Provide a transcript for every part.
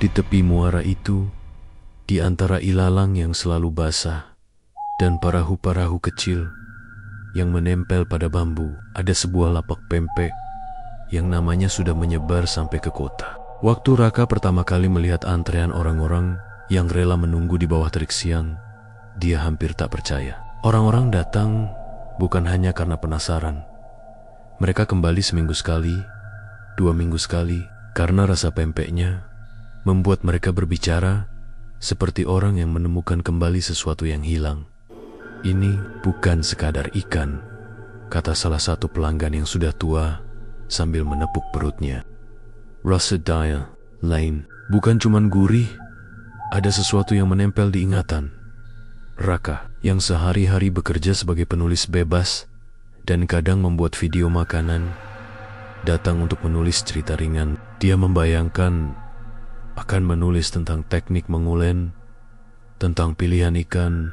Di tepi muara itu, di antara ilalang yang selalu basah dan perahu-perahu kecil yang menempel pada bambu, ada sebuah lapak pempek yang namanya sudah menyebar sampai ke kota. Waktu Raka pertama kali melihat antrean orang-orang yang rela menunggu di bawah terik siang, dia hampir tak percaya. Orang-orang datang bukan hanya karena penasaran. Mereka kembali seminggu sekali, 2 minggu sekali, karena rasa pempeknya membuat mereka berbicara seperti orang yang menemukan kembali sesuatu yang hilang. "Ini bukan sekadar ikan," kata salah satu pelanggan yang sudah tua sambil menepuk perutnya. "Rasa dia lain, bukan cuman gurih, ada sesuatu yang menempel di ingatan." Raka, yang sehari-hari bekerja sebagai penulis bebas dan kadang membuat video makanan, datang untuk menulis cerita ringan. Dia membayangkan akan menulis tentang teknik mengulen, tentang pilihan ikan,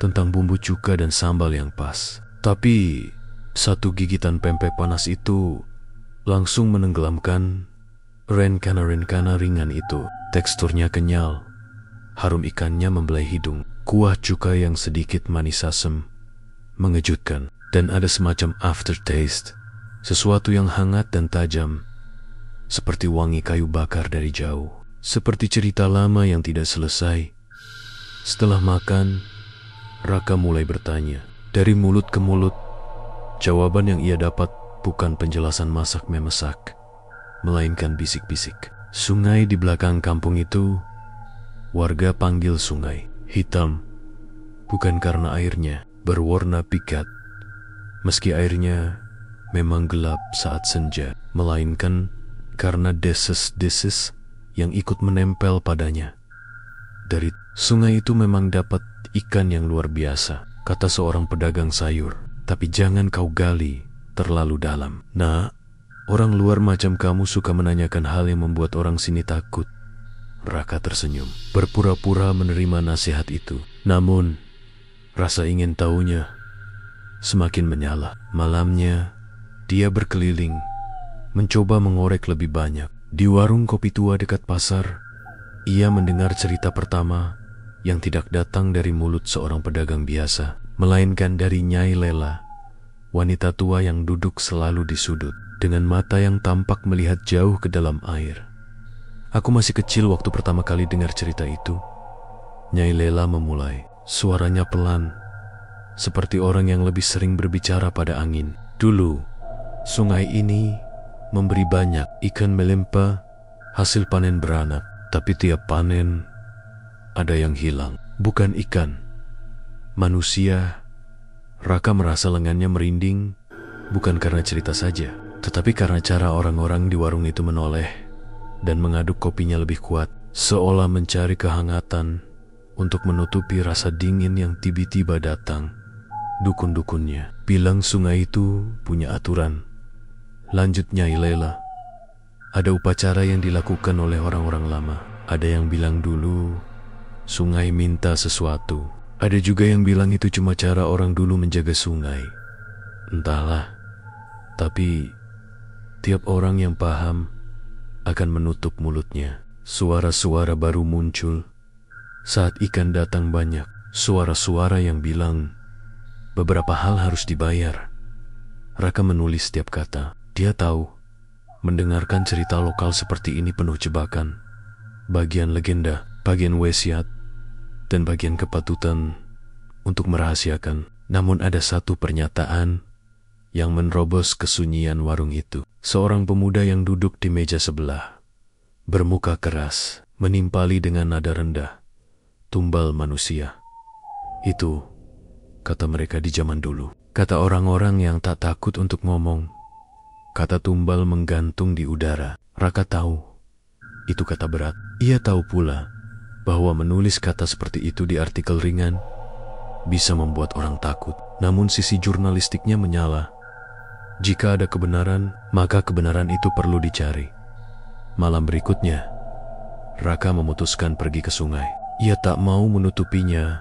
tentang bumbu cuka dan sambal yang pas. Tapi satu gigitan pempek panas itu langsung menenggelamkan rencana-rencana ringan itu. Teksturnya kenyal, harum ikannya membelai hidung, kuah cuka yang sedikit manis asam, mengejutkan, dan ada semacam aftertaste, sesuatu yang hangat dan tajam, seperti wangi kayu bakar dari jauh, seperti cerita lama yang tidak selesai. Setelah makan, Raka mulai bertanya. Dari mulut ke mulut, jawaban yang ia dapat bukan penjelasan masak memesak, melainkan bisik-bisik. Sungai di belakang kampung itu, warga panggil sungai hitam, bukan karena airnya berwarna pikat, meski airnya memang gelap saat senja, melainkan karena deses-deses yang ikut menempel padanya. Dari sungai itu memang dapat ikan yang luar biasa, kata seorang pedagang sayur, tapi jangan kau gali terlalu dalam. Nah, orang luar macam kamu suka menanyakan hal yang membuat orang sini takut. Raka tersenyum, berpura-pura menerima nasihat itu. Namun, rasa ingin tahunya semakin menyala. Malamnya, dia berkeliling, mencoba mengorek lebih banyak. Di warung kopi tua dekat pasar, ia mendengar cerita pertama yang tidak datang dari mulut seorang pedagang biasa, melainkan dari Nyai Lela, wanita tua yang duduk selalu di sudut, dengan mata yang tampak melihat jauh ke dalam air. "Aku masih kecil waktu pertama kali dengar cerita itu," Nyai Lela memulai. Suaranya pelan, seperti orang yang lebih sering berbicara pada angin. "Dulu, sungai ini memberi banyak ikan melimpah, hasil panen beranak. Tapi tiap panen, ada yang hilang. Bukan ikan, manusia." Raka merasa lengannya merinding, bukan karena cerita saja, tetapi karena cara orang-orang di warung itu menoleh dan mengaduk kopinya lebih kuat, seolah mencari kehangatan untuk menutupi rasa dingin yang tiba-tiba datang. "Dukun-dukunnya bilang sungai itu punya aturan," lanjut Nyai Lela. "Ada upacara yang dilakukan oleh orang-orang lama. Ada yang bilang dulu sungai minta sesuatu. Ada juga yang bilang itu cuma cara orang dulu menjaga sungai. Entahlah, tapi tiap orang yang paham akan menutup mulutnya." Suara-suara baru muncul saat ikan datang banyak. Suara-suara yang bilang beberapa hal harus dibayar. Raka menulis setiap kata. Dia tahu, mendengarkan cerita lokal seperti ini penuh jebakan. Bagian legenda, bagian wasiat, dan bagian kepatutan untuk merahasiakan. Namun ada satu pernyataan yang menerobos kesunyian warung itu. Seorang pemuda yang duduk di meja sebelah, bermuka keras, menimpali dengan nada rendah, "Tumbal manusia. Itu," kata mereka di zaman dulu. Kata orang-orang yang tak takut untuk ngomong. Kata tumbal menggantung di udara. Raka tahu, itu kata berat. Ia tahu pula bahwa menulis kata seperti itu di artikel ringan bisa membuat orang takut. Namun sisi jurnalistiknya menyala. Jika ada kebenaran, maka kebenaran itu perlu dicari. Malam berikutnya, Raka memutuskan pergi ke sungai. Ia tak mau menutupinya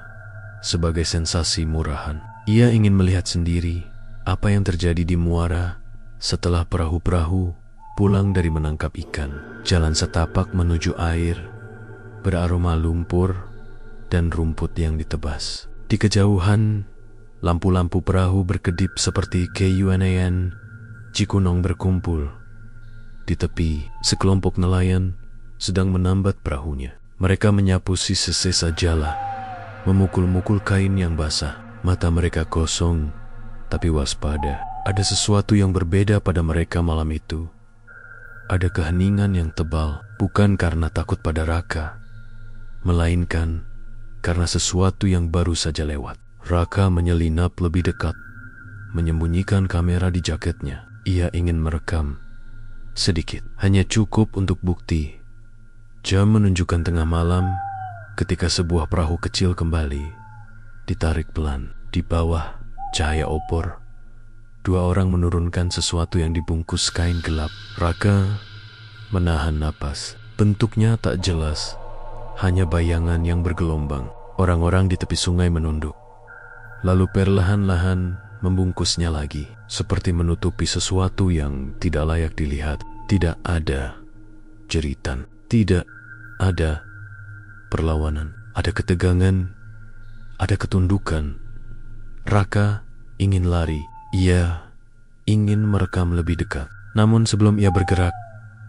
sebagai sensasi murahan. Ia ingin melihat sendiri apa yang terjadi di muara setelah perahu-perahu pulang dari menangkap ikan. Jalan setapak menuju air, beraroma lumpur dan rumput yang ditebas. Di kejauhan, lampu-lampu perahu berkedip seperti KUNAN Cikunong berkumpul. Di tepi, sekelompok nelayan sedang menambat perahunya. Mereka menyapu sisa-sisa jala, memukul-mukul kain yang basah. Mata mereka kosong, tapi waspada. Ada sesuatu yang berbeda pada mereka malam itu. Ada keheningan yang tebal, bukan karena takut pada Raka, melainkan karena sesuatu yang baru saja lewat. Raka menyelinap lebih dekat, menyembunyikan kamera di jaketnya. Ia ingin merekam sedikit, hanya cukup untuk bukti. Jam menunjukkan tengah malam ketika sebuah perahu kecil kembali ditarik pelan. Di bawah cahaya obor, dua orang menurunkan sesuatu yang dibungkus kain gelap. Raka menahan napas. Bentuknya tak jelas, hanya bayangan yang bergelombang. Orang-orang di tepi sungai menunduk, lalu perlahan-lahan membungkusnya lagi, seperti menutupi sesuatu yang tidak layak dilihat. Tidak ada jeritan, tidak ada perlawanan, ada ketegangan, ada ketundukan. Raka ingin lari. Ia ingin merekam lebih dekat. Namun sebelum ia bergerak,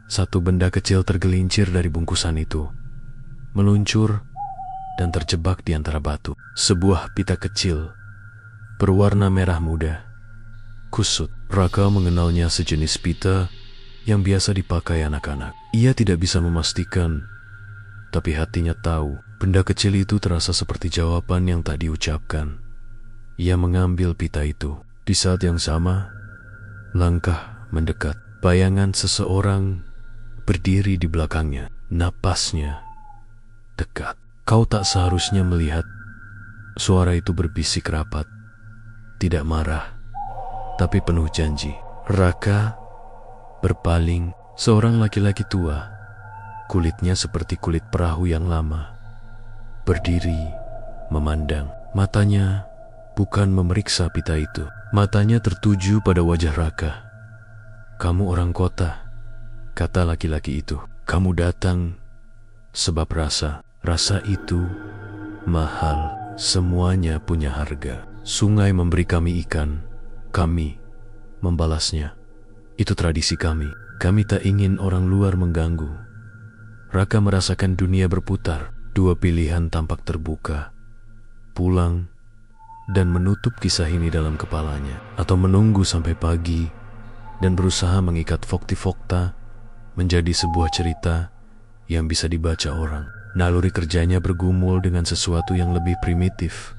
satu benda kecil tergelincir dari bungkusan itu, meluncur dan terjebak di antara batu. Sebuah pita kecil berwarna merah muda, kusut. Raka mengenalnya sejenis pita yang biasa dipakai anak-anak. Ia tidak bisa memastikan, tapi hatinya tahu benda kecil itu terasa seperti jawaban yang tak diucapkan. Ia mengambil pita itu. Di saat yang sama, langkah mendekat. Bayangan seseorang berdiri di belakangnya. Napasnya dekat. Kau tak seharusnya melihat. Suara itu berbisik rapat, tidak marah, tapi penuh janji. Raka berpaling. Seorang laki-laki tua, kulitnya seperti kulit perahu yang lama, berdiri memandang. Matanya bukan memeriksa pita itu. Matanya tertuju pada wajah Raka. Kamu orang kota, kata laki-laki itu. Kamu datang sebab rasa itu mahal. Semuanya punya harga. Sungai memberi kami ikan, kami membalasnya. Itu tradisi kami. Kami tak ingin orang luar mengganggu. Raka merasakan dunia berputar. Dua pilihan tampak terbuka: pulang dan menutup kisah ini dalam kepalanya, atau menunggu sampai pagi dan berusaha mengikat fakta menjadi sebuah cerita yang bisa dibaca orang. Naluri kerjanya bergumul dengan sesuatu yang lebih primitif,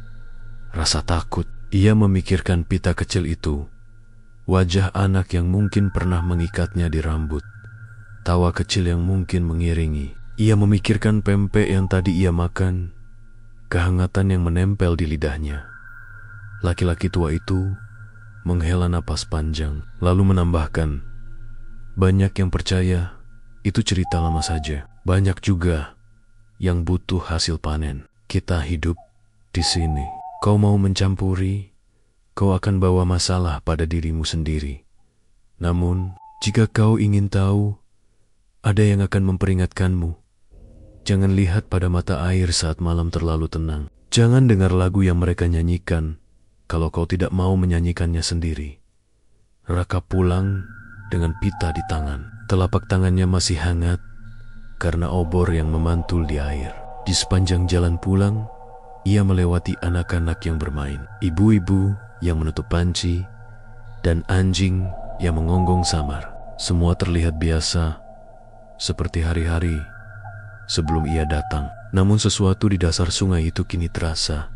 rasa takut. Ia memikirkan pita kecil itu, wajah anak yang mungkin pernah mengikatnya di rambut, tawa kecil yang mungkin mengiringi. Ia memikirkan pempek yang tadi ia makan, kehangatan yang menempel di lidahnya. Laki-laki tua itu menghela napas panjang, lalu menambahkan, banyak yang percaya itu cerita lama saja. Banyak juga yang butuh hasil panen. Kita hidup di sini. Kau mau mencampuri, kau akan bawa masalah pada dirimu sendiri. Namun, jika kau ingin tahu, ada yang akan memperingatkanmu. Jangan lihat pada mata air saat malam terlalu tenang. Jangan dengar lagu yang mereka nyanyikan kalau kau tidak mau menyanyikannya sendiri. Raka pulang dengan pita di tangan. Telapak tangannya masih hangat karena obor yang memantul di air. Di sepanjang jalan pulang, ia melewati anak-anak yang bermain, ibu-ibu yang menutup panci, dan anjing yang mengonggong samar. Semua terlihat biasa, seperti hari-hari sebelum ia datang. Namun sesuatu di dasar sungai itu kini terasa.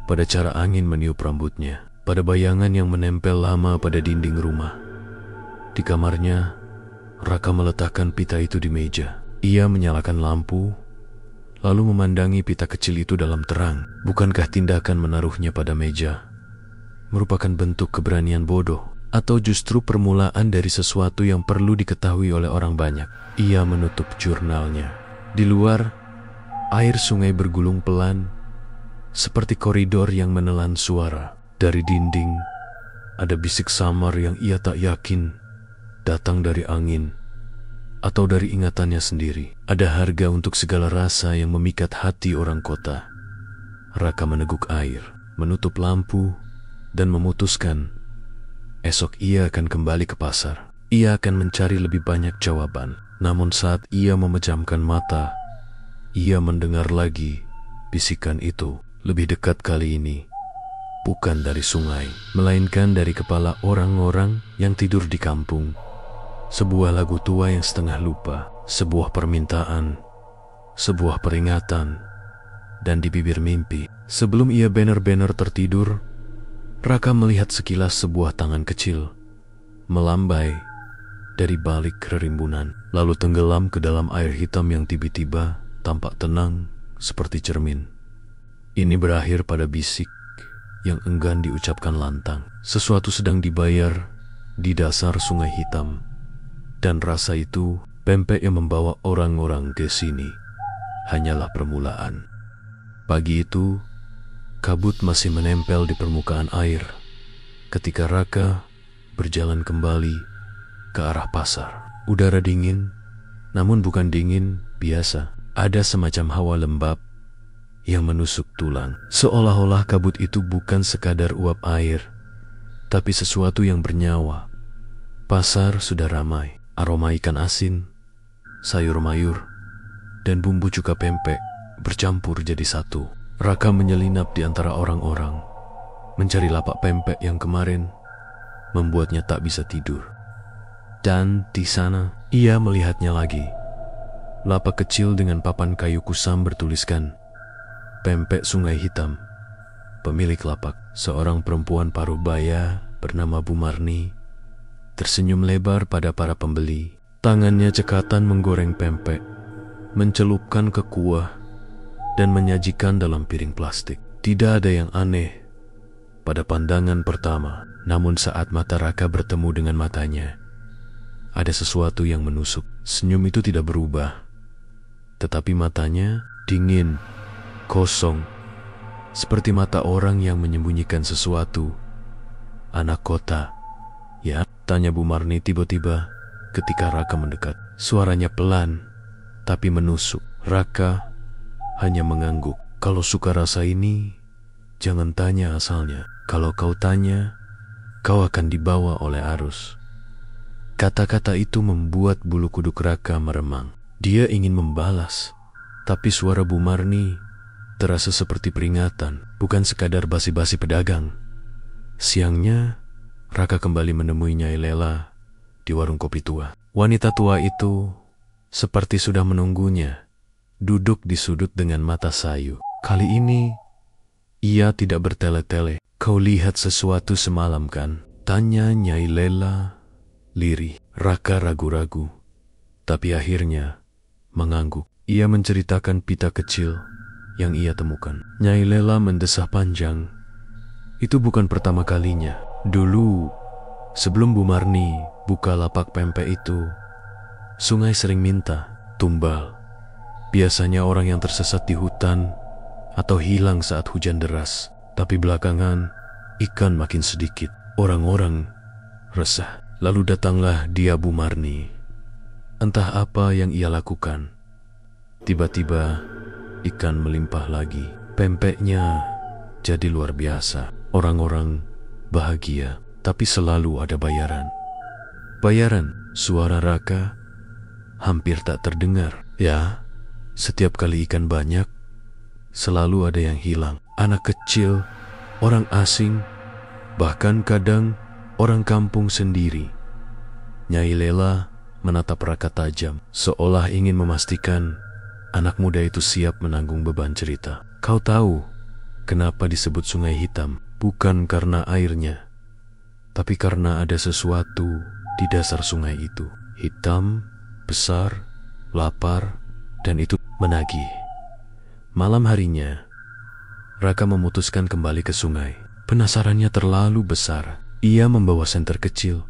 Pada cara angin meniup rambutnya, pada bayangan yang menempel lama pada dinding rumah. Di kamarnya, Raka meletakkan pita itu di meja. Ia menyalakan lampu, lalu memandangi pita kecil itu dalam terang. Bukankah tindakan menaruhnya pada meja merupakan bentuk keberanian bodoh, atau justru permulaan dari sesuatu yang perlu diketahui oleh orang banyak? Ia menutup jurnalnya. Di luar, air sungai bergulung pelan, seperti koridor yang menelan suara. Dari dinding, ada bisik samar yang ia tak yakin datang dari angin, atau dari ingatannya sendiri. Ada harga untuk segala rasa yang memikat hati orang kota. Raka meneguk air, menutup lampu, dan memutuskan esok ia akan kembali ke pasar. Ia akan mencari lebih banyak jawaban. Namun saat ia memejamkan mata, ia mendengar lagi bisikan itu. Lebih dekat kali ini, bukan dari sungai, melainkan dari kepala orang-orang yang tidur di kampung. Sebuah lagu tua yang setengah lupa, sebuah permintaan, sebuah peringatan, dan di bibir mimpi. Sebelum ia benar-benar tertidur, Raka melihat sekilas sebuah tangan kecil melambai dari balik rerimbunan, lalu tenggelam ke dalam air hitam yang tiba-tiba tampak tenang seperti cermin. Ini berakhir pada bisik yang enggan diucapkan lantang. Sesuatu sedang dibayar di dasar sungai hitam. Dan rasa itu, pempek yang membawa orang-orang ke sini, hanyalah permulaan. Pagi itu, kabut masih menempel di permukaan air ketika Raka berjalan kembali ke arah pasar. Udara dingin, namun bukan dingin biasa. Ada semacam hawa lembab yang menusuk tulang. Seolah-olah kabut itu bukan sekadar uap air, tapi sesuatu yang bernyawa. Pasar sudah ramai. Aroma ikan asin, sayur mayur, dan bumbu cuka pempek bercampur jadi satu. Raka menyelinap di antara orang-orang, mencari lapak pempek yang kemarin membuatnya tak bisa tidur. Dan di sana, ia melihatnya lagi. Lapak kecil dengan papan kayu kusam bertuliskan, "Pempek Sungai Hitam." Pemilik lapak, seorang perempuan paruh baya bernama Bu Marni, tersenyum lebar pada para pembeli. Tangannya cekatan menggoreng pempek, mencelupkan ke kuah, dan menyajikan dalam piring plastik. Tidak ada yang aneh pada pandangan pertama, namun saat mata Raka bertemu dengan matanya, ada sesuatu yang menusuk. Senyum itu tidak berubah, tetapi matanya dingin, kosong, seperti mata orang yang menyembunyikan sesuatu. "Anak kota, ya?" tanya Bu Marni tiba-tiba ketika Raka mendekat. Suaranya pelan, tapi menusuk. Raka hanya mengangguk. "Kalau suka rasa ini, jangan tanya asalnya. Kalau kau tanya, kau akan dibawa oleh arus." Kata-kata itu membuat bulu kuduk Raka meremang. Dia ingin membalas, tapi suara Bu Marni terasa seperti peringatan, bukan sekadar basi-basi pedagang. Siangnya, Raka kembali menemui Nyai Lela di warung kopi tua. Wanita tua itu seperti sudah menunggunya, duduk di sudut dengan mata sayu. Kali ini, ia tidak bertele-tele. "Kau lihat sesuatu semalam kan?" tanya Nyai Lela lirih. Raka ragu-ragu, tapi akhirnya mengangguk. Ia menceritakan pita kecil yang ia temukan. Nyai Lela mendesah panjang. Itu bukan pertama kalinya. Dulu, sebelum Bu Marni buka lapak pempek itu, sungai sering minta tumbal. Biasanya orang yang tersesat di hutan atau hilang saat hujan deras. Tapi belakangan, ikan makin sedikit. Orang-orang resah. Lalu datanglah dia Bu Marni. Entah apa yang ia lakukan. Tiba-tiba, ikan melimpah lagi. Pempeknya jadi luar biasa. Orang-orang bahagia, tapi selalu ada bayaran. Bayaran, suara Raka hampir tak terdengar. Ya, setiap kali ikan banyak, selalu ada yang hilang. Anak kecil, orang asing, bahkan kadang orang kampung sendiri. Nyai Lela menatap Raka tajam, seolah ingin memastikan anak muda itu siap menanggung beban cerita. "Kau tahu kenapa disebut Sungai Hitam? Bukan karena airnya, tapi karena ada sesuatu di dasar sungai itu. Hitam, besar, lapar, dan itu menagih." Malam harinya, Raka memutuskan kembali ke sungai. Penasarannya terlalu besar. Ia membawa senter kecil,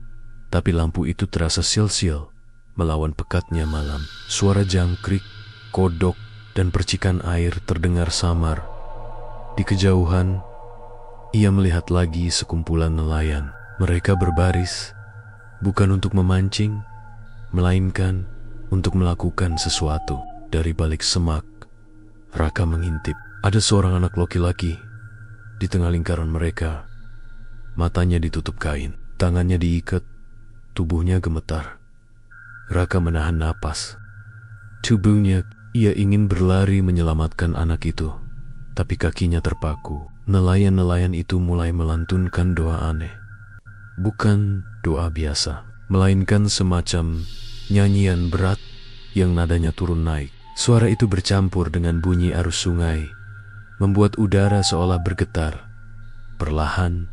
tapi lampu itu terasa sil-sil melawan pekatnya malam. Suara jangkrik, kodok, dan percikan air terdengar samar. Di kejauhan, ia melihat lagi sekumpulan nelayan. Mereka berbaris, Bukan untuk memancing, melainkan untuk melakukan sesuatu. Dari balik semak, Raka mengintip. Ada seorang anak laki-laki di tengah lingkaran mereka. Matanya ditutup kain, tangannya diikat, tubuhnya gemetar. Raka menahan napas. Tubuhnya, ia ingin berlari menyelamatkan anak itu, tapi kakinya terpaku. Nelayan-nelayan itu mulai melantunkan doa aneh. Bukan doa biasa, melainkan semacam nyanyian berat yang nadanya turun naik. Suara itu bercampur dengan bunyi arus sungai, membuat udara seolah bergetar. Perlahan,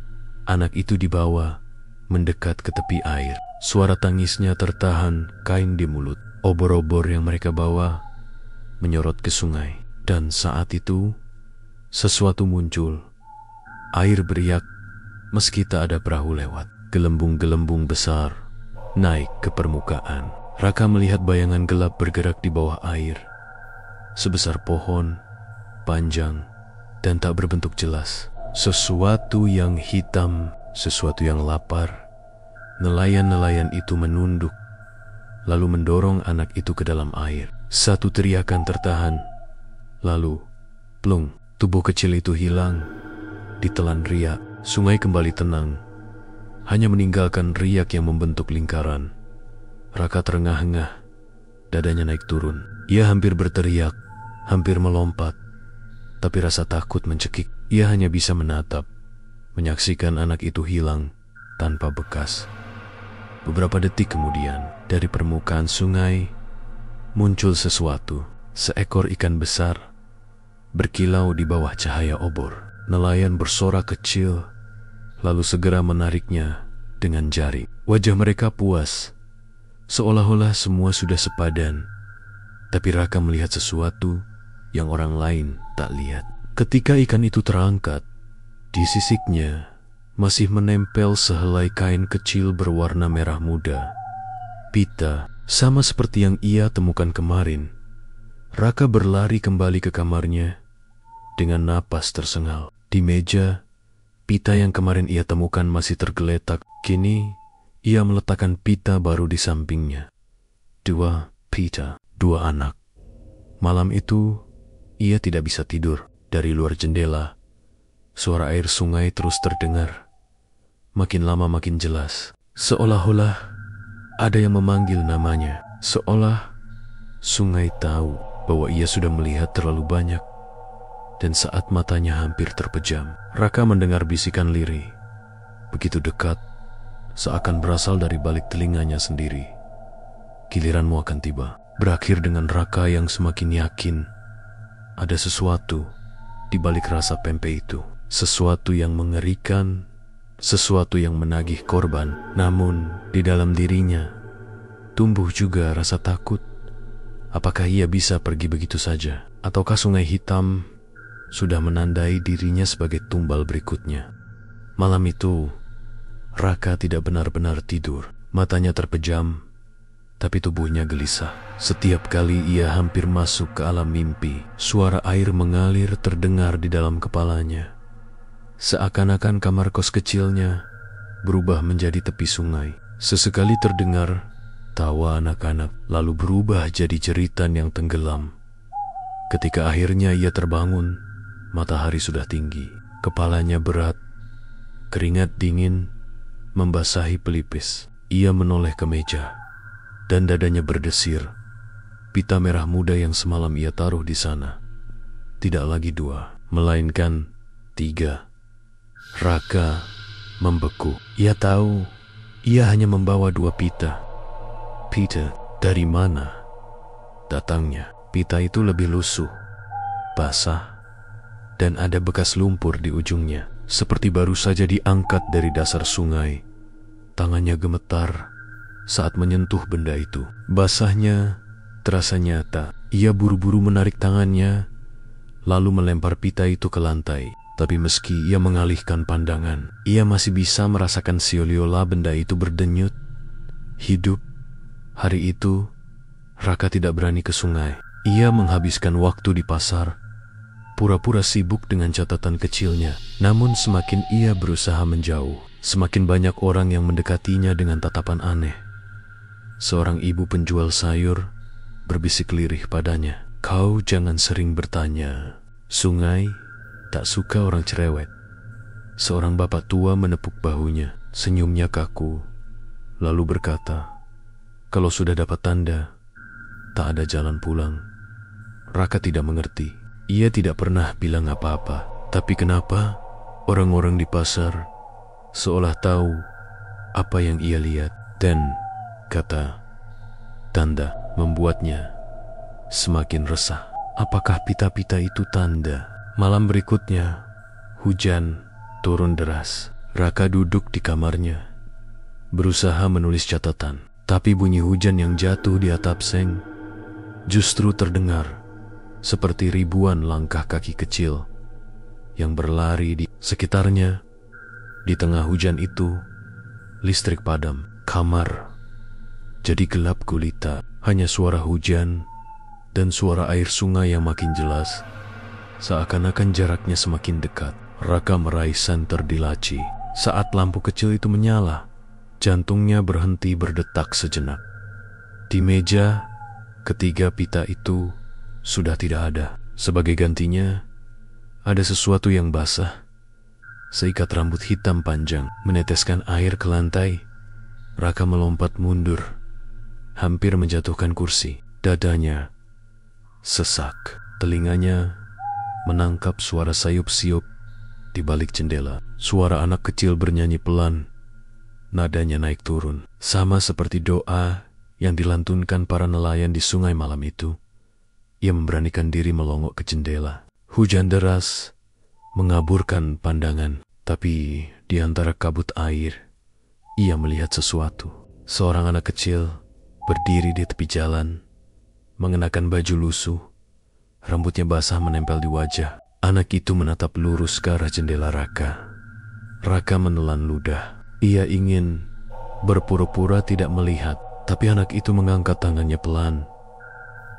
anak itu dibawa mendekat ke tepi air. Suara tangisnya tertahan kain di mulut. Obor-obor yang mereka bawa menyorot ke sungai. Dan saat itu, sesuatu muncul. Air beriak meski tak ada perahu lewat. Gelembung-gelembung besar naik ke permukaan. Raka melihat bayangan gelap bergerak di bawah air. Sebesar pohon, panjang, dan tak berbentuk jelas. Sesuatu yang hitam, sesuatu yang lapar. Nelayan-nelayan itu menunduk, lalu mendorong anak itu ke dalam air. Satu teriakan tertahan, lalu plung, tubuh kecil itu hilang, ditelan riak. Sungai kembali tenang, hanya meninggalkan riak yang membentuk lingkaran. Raka terengah-engah, dadanya naik turun. Ia hampir berteriak, hampir melompat, tapi rasa takut mencekik. Ia hanya bisa menatap, menyaksikan anak itu hilang tanpa bekas. Beberapa detik kemudian, dari permukaan sungai muncul sesuatu. Seekor ikan besar berkilau di bawah cahaya obor. Nelayan bersorak kecil, lalu segera menariknya dengan jari. Wajah mereka puas, seolah-olah semua sudah sepadan. Tapi Raka melihat sesuatu yang orang lain tak lihat. Ketika ikan itu terangkat, di sisiknya masih menempel sehelai kain kecil berwarna merah muda. Pita, sama seperti yang ia temukan kemarin. Raka berlari kembali ke kamarnya dengan napas tersengal. Di meja, pita yang kemarin ia temukan masih tergeletak. Kini, ia meletakkan pita baru di sampingnya. 2 pita, 2 anak. Malam itu, ia tidak bisa tidur. Dari luar jendela, suara air sungai terus terdengar. Makin lama makin jelas. Seolah-olah ada yang memanggil namanya. Seolah sungai tahu bahwa ia sudah melihat terlalu banyak. Dan saat matanya hampir terpejam, Raka mendengar bisikan lirih. Begitu dekat, seakan berasal dari balik telinganya sendiri. Giliranmu akan tiba. Berakhir dengan Raka yang semakin yakin ada sesuatu di balik rasa pempek itu. Sesuatu yang mengerikan, sesuatu yang menagih korban. Namun di dalam dirinya tumbuh juga rasa takut. Apakah ia bisa pergi begitu saja? Ataukah sungai hitam sudah menandai dirinya sebagai tumbal berikutnya? Malam itu, Raka tidak benar-benar tidur. Matanya terpejam, tapi tubuhnya gelisah. Setiap kali ia hampir masuk ke alam mimpi, suara air mengalir terdengar di dalam kepalanya. Seakan-akan kamar kos kecilnya berubah menjadi tepi sungai. Sesekali terdengar tawa anak-anak, lalu berubah jadi jeritan yang tenggelam. Ketika akhirnya ia terbangun, matahari sudah tinggi, kepalanya berat, keringat dingin membasahi pelipis. Ia menoleh ke meja, dan dadanya berdesir. Pita merah muda yang semalam ia taruh di sana, tidak lagi 2, melainkan 3. Raka membeku. Ia tahu, ia hanya membawa 2 pita. Pita dari mana datangnya? Pita itu lebih lusuh, basah, dan ada bekas lumpur di ujungnya, seperti baru saja diangkat dari dasar sungai. Tangannya gemetar saat menyentuh benda itu. Basahnya terasa nyata. Ia buru-buru menarik tangannya, lalu melempar pita itu ke lantai. Tapi meski ia mengalihkan pandangan, ia masih bisa merasakan sioliola benda itu berdenyut, hidup. Hari itu, Raka tidak berani ke sungai. Ia menghabiskan waktu di pasar, pura-pura sibuk dengan catatan kecilnya. Namun semakin ia berusaha menjauh, Semakin banyak orang yang mendekatinya dengan tatapan aneh. Seorang ibu penjual sayur berbisik lirih padanya, "Kau jangan sering bertanya. Sungai tak suka orang cerewet." Seorang bapak tua menepuk bahunya, senyumnya kaku, lalu berkata, "Kalau sudah dapat tanda, tak ada jalan pulang." Raka tidak mengerti. Ia tidak pernah bilang apa-apa. Tapi kenapa orang-orang di pasar seolah tahu apa yang ia lihat? Dan kata tanda membuatnya semakin resah. Apakah pita-pita itu tanda? Malam berikutnya, hujan turun deras. Raka duduk di kamarnya, berusaha menulis catatan. Tapi bunyi hujan yang jatuh di atap seng justru terdengar seperti ribuan langkah kaki kecil yang berlari di sekitarnya. Di tengah hujan itu, listrik padam. Kamar jadi gelap gulita. Hanya suara hujan dan suara air sungai yang makin jelas. Seakan-akan jaraknya semakin dekat. Raka meraih senter di laci. Saat lampu kecil itu menyala, jantungnya berhenti berdetak sejenak. Di meja ketiga pita itu sudah tidak ada. Sebagai gantinya, ada sesuatu yang basah. Seikat rambut hitam panjang meneteskan air ke lantai. Raka melompat mundur, hampir menjatuhkan kursi. Dadanya sesak. Telinganya menangkap suara sayup-siup di balik jendela. Suara anak kecil bernyanyi pelan. Nadanya naik turun, sama seperti doa yang dilantunkan para nelayan di sungai malam itu. Ia memberanikan diri melongok ke jendela. Hujan deras mengaburkan pandangan, tapi di antara kabut air, ia melihat sesuatu. Seorang anak kecil berdiri di tepi jalan, mengenakan baju lusuh, rambutnya basah menempel di wajah. Anak itu menatap lurus ke arah jendela Raka. Raka menelan ludah. Ia ingin berpura-pura tidak melihat, tapi anak itu mengangkat tangannya pelan,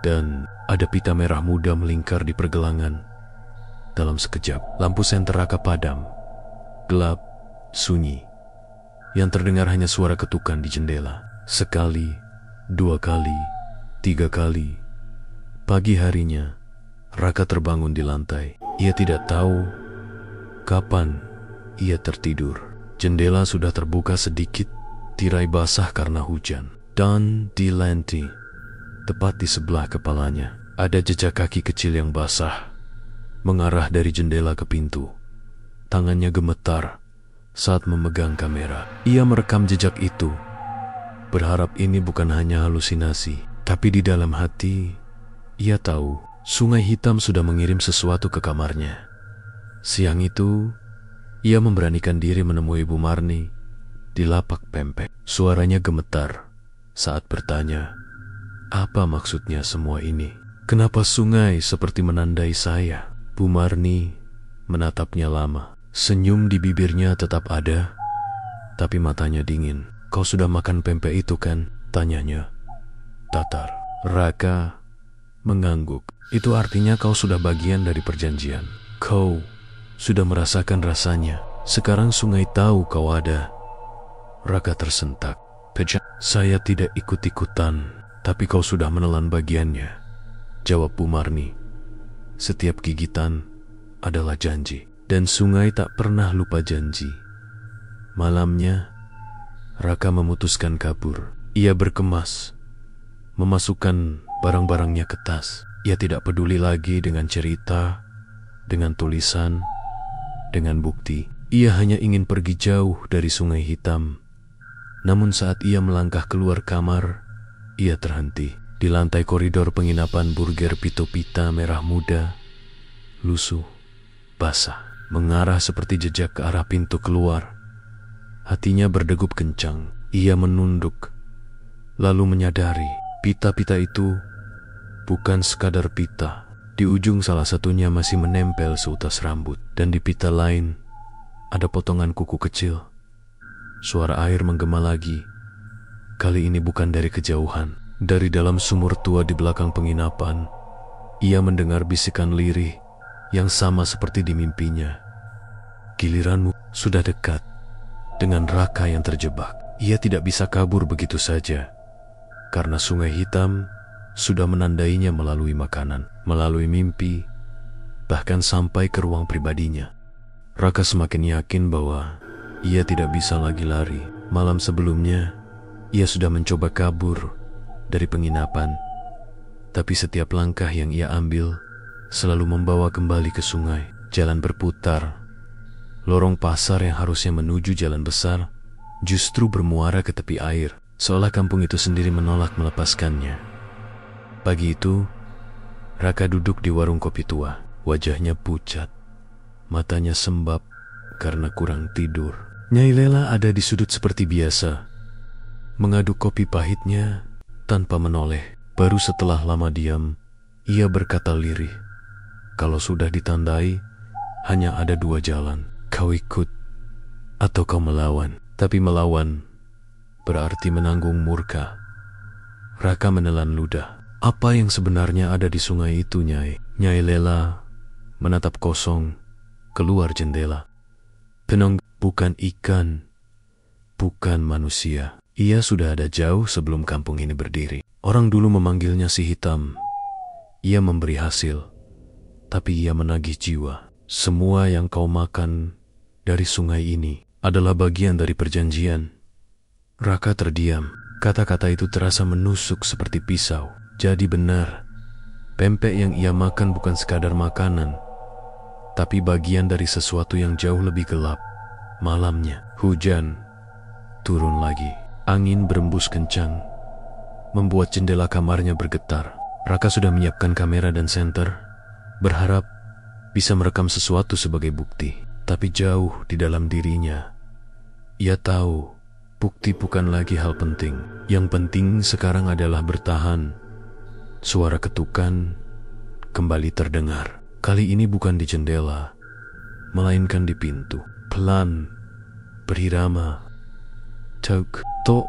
dan ada pita merah muda melingkar di pergelangan. Dalam sekejap, lampu senter Raka padam. Gelap, sunyi. Yang terdengar hanya suara ketukan di jendela. Sekali, dua kali, tiga kali. Pagi harinya, Raka terbangun di lantai. Ia tidak tahu kapan ia tertidur. Jendela sudah terbuka sedikit, tirai basah karena hujan. Dan di lantai, tepat di sebelah kepalanya, ada jejak kaki kecil yang basah mengarah dari jendela ke pintu. Tangannya gemetar saat memegang kamera. Ia merekam jejak itu, berharap ini bukan hanya halusinasi. Tapi di dalam hati, ia tahu sungai hitam sudah mengirim sesuatu ke kamarnya. Siang itu, ia memberanikan diri menemui Bu Marni di lapak pempek. Suaranya gemetar saat bertanya, "Apa maksudnya semua ini? Kenapa sungai seperti menandai saya?" Bu Marni menatapnya lama. Senyum di bibirnya tetap ada, tapi matanya dingin. "Kau sudah makan pempek itu kan?" tanyanya datar. Raka mengangguk. "Itu artinya kau sudah bagian dari perjanjian. Kau sudah merasakan rasanya. Sekarang sungai tahu kau ada." Raka tersentak. "Saya tidak ikut-ikutan, tapi kau sudah menelan bagiannya," jawab Bu Marni. "Setiap gigitan adalah janji, dan sungai tak pernah lupa janji." Malamnya, Raka memutuskan kabur. Ia berkemas, memasukkan barang-barangnya ke tas. Ia tidak peduli lagi dengan cerita, dengan tulisan, dengan bukti. Ia hanya ingin pergi jauh dari sungai hitam. Namun saat ia melangkah keluar kamar, ia terhenti. Di lantai koridor penginapan Burger Pito Pita merah muda, lusuh, basah, mengarah seperti jejak ke arah pintu keluar. Hatinya berdegup kencang. Ia menunduk, lalu menyadari pita-pita itu bukan sekadar pita. Di ujung salah satunya masih menempel seutas rambut, dan di pita lain ada potongan kuku kecil. Suara air menggema lagi. Kali ini bukan dari kejauhan. Dari dalam sumur tua di belakang penginapan, ia mendengar bisikan lirih yang sama seperti di mimpinya. "Giliranmu sudah dekat." dengan Raka yang terjebak. Ia tidak bisa kabur begitu saja, karena sungai hitam sudah menandainya melalui makanan, melalui mimpi, bahkan sampai ke ruang pribadinya. Raka semakin yakin bahwa ia tidak bisa lagi lari. Malam sebelumnya, ia sudah mencoba kabur dari penginapan, tapi setiap langkah yang ia ambil selalu membawa kembali ke sungai. Jalan berputar, lorong pasar yang harusnya menuju jalan besar justru bermuara ke tepi air, seolah kampung itu sendiri menolak melepaskannya. Pagi itu, Raka duduk di warung kopi tua. Wajahnya pucat, matanya sembab karena kurang tidur. Nyai Lela ada di sudut seperti biasa, mengaduk kopi pahitnya tanpa menoleh. Baru setelah lama diam, ia berkata lirih, "Kalau sudah ditandai, hanya ada dua jalan. Kau ikut atau kau melawan." Tapi melawan berarti menanggung murka. Raka menelan ludah. Apa yang sebenarnya ada di sungai itu, Nyai? Nyai Lela menatap kosong keluar jendela. Penong bukan ikan, bukan manusia. Ia sudah ada jauh sebelum kampung ini berdiri. Orang dulu memanggilnya si hitam. Ia memberi hasil, tapi ia menagih jiwa. Semua yang kau makan dari sungai ini adalah bagian dari perjanjian. Raka terdiam. Kata-kata itu terasa menusuk seperti pisau. Jadi benar, pempek yang ia makan bukan sekadar makanan, tapi bagian dari sesuatu yang jauh lebih gelap. Malamnya, hujan turun lagi. Angin berembus kencang, membuat jendela kamarnya bergetar. Raka sudah menyiapkan kamera dan senter, berharap bisa merekam sesuatu sebagai bukti. Tapi jauh di dalam dirinya, ia tahu bukti bukan lagi hal penting. Yang penting sekarang adalah bertahan. Suara ketukan kembali terdengar. Kali ini bukan di jendela, melainkan di pintu. Pelan, berirama. Tok, tok.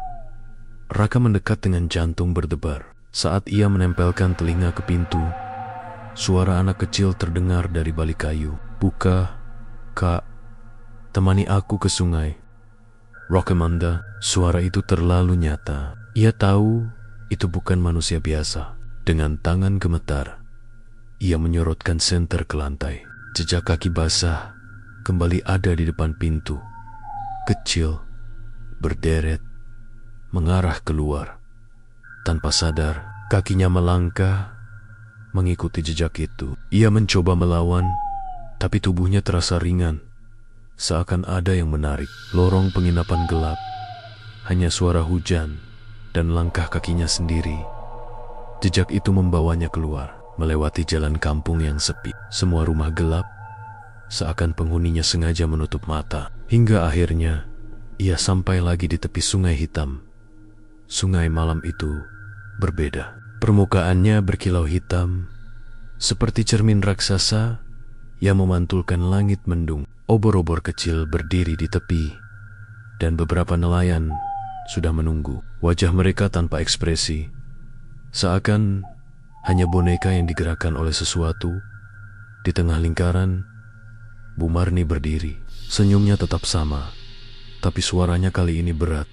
Raka mendekat dengan jantung berdebar. Saat ia menempelkan telinga ke pintu, suara anak kecil terdengar dari balik kayu. "Buka, Kak. Temani aku ke sungai." Rokamanda, suara itu terlalu nyata. Ia tahu itu bukan manusia biasa. Dengan tangan gemetar, ia menyorotkan senter ke lantai. Jejak kaki basah kembali ada di depan pintu. Kecil, berderet, mengarah keluar. Tanpa sadar, kakinya melangkah mengikuti jejak itu. Ia mencoba melawan, tapi tubuhnya terasa ringan, seakan ada yang menarik. Lorong penginapan gelap, hanya suara hujan dan langkah kakinya sendiri. Jejak itu membawanya keluar, melewati jalan kampung yang sepi. Semua rumah gelap, seakan penghuninya sengaja menutup mata. Hingga akhirnya, ia sampai lagi di tepi sungai hitam. Sungai malam itu berbeda. Permukaannya berkilau hitam, seperti cermin raksasa yang memantulkan langit mendung. Obor-obor kecil berdiri di tepi, dan beberapa nelayan sudah menunggu. Wajah mereka tanpa ekspresi, seakan hanya boneka yang digerakkan oleh sesuatu. Di tengah lingkaran, Bu Marni berdiri. Senyumnya tetap sama, tapi suaranya kali ini berat,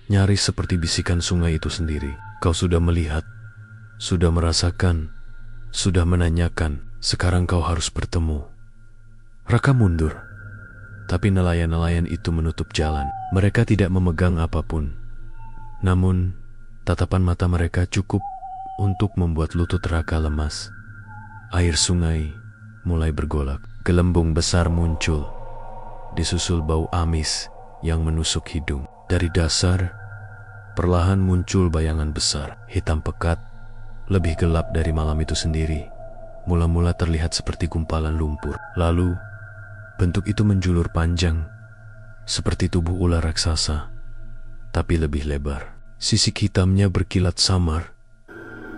nyaris seperti bisikan sungai itu sendiri. "Kau sudah melihat, sudah merasakan, sudah menanyakan. Sekarang kau harus bertemu." Raka mundur, tapi nelayan-nelayan itu menutup jalan. Mereka tidak memegang apapun, namun tatapan mata mereka cukup untuk membuat lutut Raka lemas. Air sungai mulai bergolak. Gelembung besar muncul, disusul bau amis yang menusuk hidung. Dari dasar, perlahan muncul bayangan besar, hitam pekat, lebih gelap dari malam itu sendiri. Mula-mula terlihat seperti gumpalan lumpur. Lalu, bentuk itu menjulur panjang, seperti tubuh ular raksasa, tapi lebih lebar. Sisik hitamnya berkilat samar,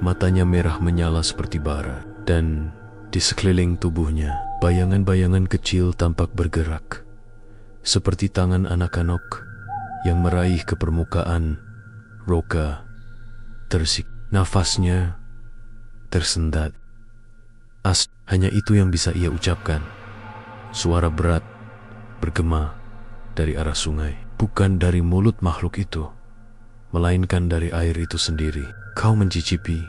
matanya merah menyala seperti bara, dan di sekeliling tubuhnya, bayangan-bayangan kecil tampak bergerak, seperti tangan anak-anak yang meraih ke permukaan. Roka tersik, nafasnya tersendat. Hanya itu yang bisa ia ucapkan. Suara berat bergema dari arah sungai. bukan dari mulut makhluk itu, melainkan dari air itu sendiri. Kau mencicipi